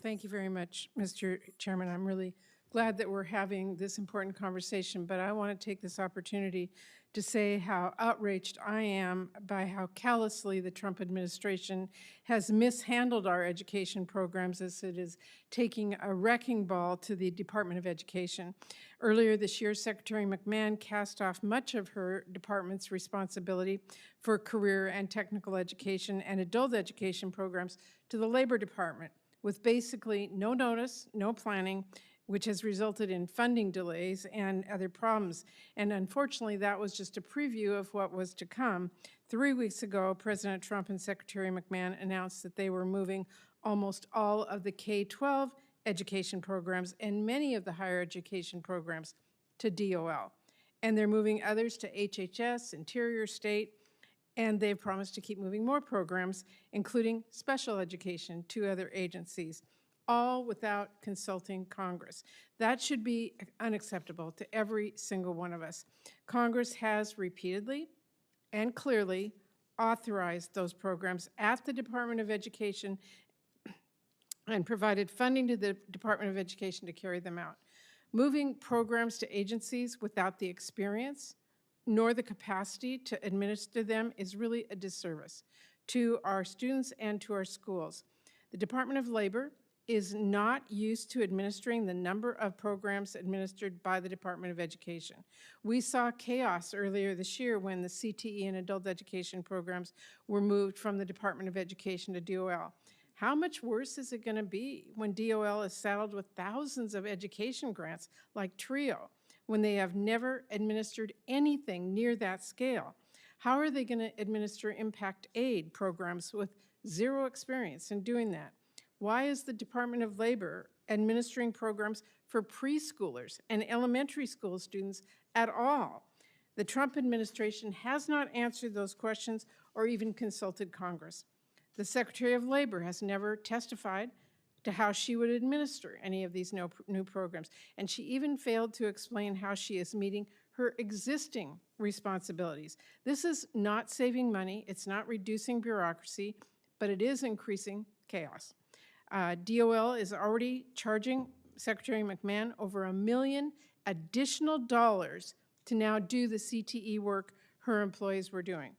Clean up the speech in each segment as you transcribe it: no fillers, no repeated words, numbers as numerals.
Thank you very much, Mr. Chairman. I'm really glad that we're having this important conversation, but I want to take this opportunity to say how outraged I am by how callously the Trump administration has mishandled our education programs as it is taking a wrecking ball to the Department of Education. Earlier this year, Secretary McMahon cast off much of her department's responsibility for career and technical education and adult education programs to the Labor Department, with basically no notice, no planning, which has resulted in funding delays and other problems. And unfortunately, that was just a preview of what was to come. 3 weeks ago, President Trump and Secretary McMahon announced that they were moving almost all of the K-12 education programs and many of the higher education programs to DOL. And they're moving others to HHS, Interior, State, and they've promised to keep moving more programs, including special education, to other agencies, all without consulting Congress. That should be unacceptable to every single one of us. Congress has repeatedly and clearly authorized those programs at the Department of Education and provided funding to the Department of Education to carry them out. Moving programs to agencies without the experience nor the capacity to administer them is really a disservice to our students and to our schools. The Department of Labor is not used to administering the number of programs administered by the Department of Education. We saw chaos earlier this year when the CTE and adult education programs were moved from the Department of Education to DOL. How much worse is it going to be when DOL is saddled with thousands of education grants like TRIO, when they have never administered anything near that scale? How are they going to administer impact aid programs with zero experience in doing that? Why is the Department of Labor administering programs for preschoolers and elementary school students at all? The Trump administration has not answered those questions or even consulted Congress. The Secretary of Labor has never testified to how she would administer any of these new programs, and she even failed to explain how she is meeting her existing responsibilities. This is not saving money, it's not reducing bureaucracy, but it is increasing chaos. DOL is already charging Secretary McMahon over $1 million additional dollars to now do the CTE work her employees were doing.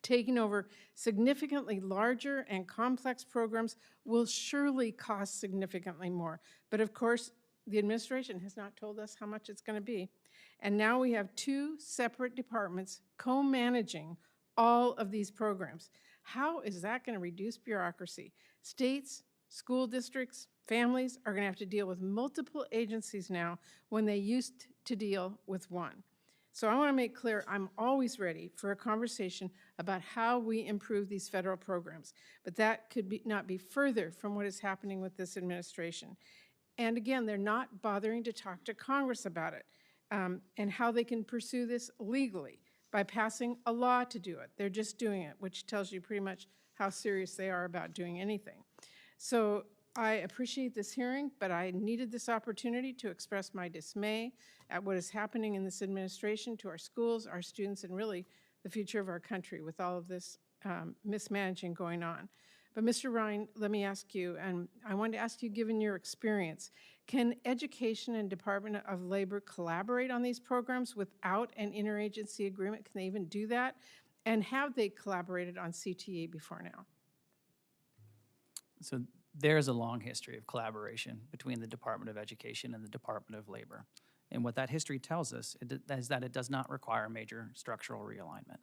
Taking over significantly larger and complex programs will surely cost significantly more. But of course, the administration has not told us how much it's going to be. And now we have two separate departments co-managing all of these programs. How is that going to reduce bureaucracy? States, school districts, families are going to have to deal with multiple agencies now when they used to deal with one. So I want to make clear I'm always ready for a conversation about how we improve these federal programs, but that could not be further from what is happening with this administration. And again, they're not bothering to talk to Congress about it and how they can pursue this legally by passing a law to do it. They're just doing it, which tells you pretty much how serious they are about doing anything. So I appreciate this hearing, but I needed this opportunity to express my dismay at what is happening in this administration to our schools, our students, and really the future of our country with all of this mismanaging going on. But Mr. Ryan, let me ask you, and I wanted to ask you, given your experience, can education and Department of Labor collaborate on these programs without an interagency agreement? Can they even do that? And have they collaborated on CTE before now? So there's a long history of collaboration between the Department of Education and the Department of Labor. And what that history tells us is that it does not require major structural realignment.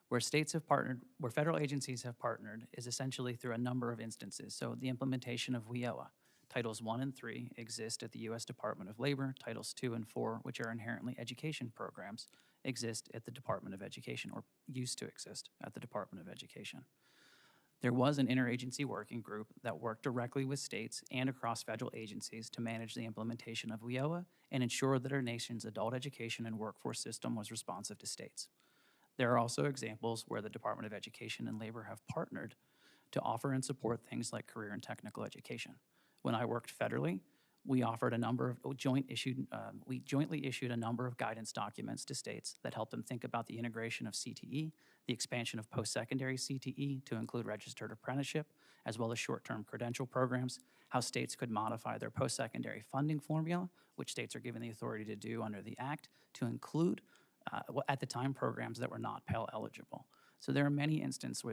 Where states have partnered, where federal agencies have partnered is essentially through a number of instances. So the implementation of WIOA. Titles 1 and 3 exist at the U.S. Department of Labor. Titles 2 and 4, which are inherently education programs, exist at the Department of Education, or used to exist at the Department of Education. There was an interagency working group that worked directly with states and across federal agencies to manage the implementation of WIOA and ensure that our nation's adult education and workforce system was responsive to states. There are also examples where the Department of Education and Labor have partnered to offer and support things like career and technical education. When I worked federally, we offered a number of we jointly issued a number of guidance documents to states that help them think about the integration of CTE, the expansion of post-secondary CTE to include registered apprenticeship, as well as short-term credential programs, how states could modify their post-secondary funding formula, which states are given the authority to do under the Act, to include, at the time, programs that were not Pell eligible. So there are many instances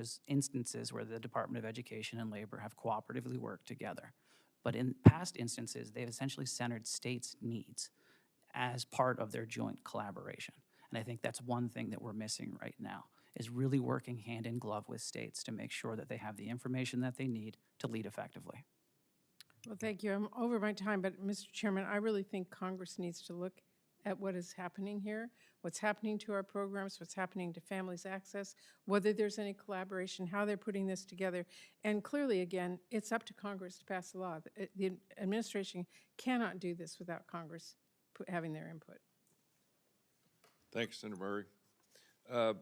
where the Department of Education and Labor have cooperatively worked together. But in past instances, they've essentially centered states' needs as part of their joint collaboration. And I think that's one thing that we're missing right now, is really working hand in glove with states to make sure that they have the information that they need to lead effectively. Well, thank you. I'm over my time, but Mr. Chairman, I really think Congress needs to look at what is happening here, what's happening to our programs, what's happening to families' access, whether there's any collaboration, how they're putting this together. And clearly, again, it's up to Congress to pass the law. The administration cannot do this without Congress having their input. Thanks, Senator Murray.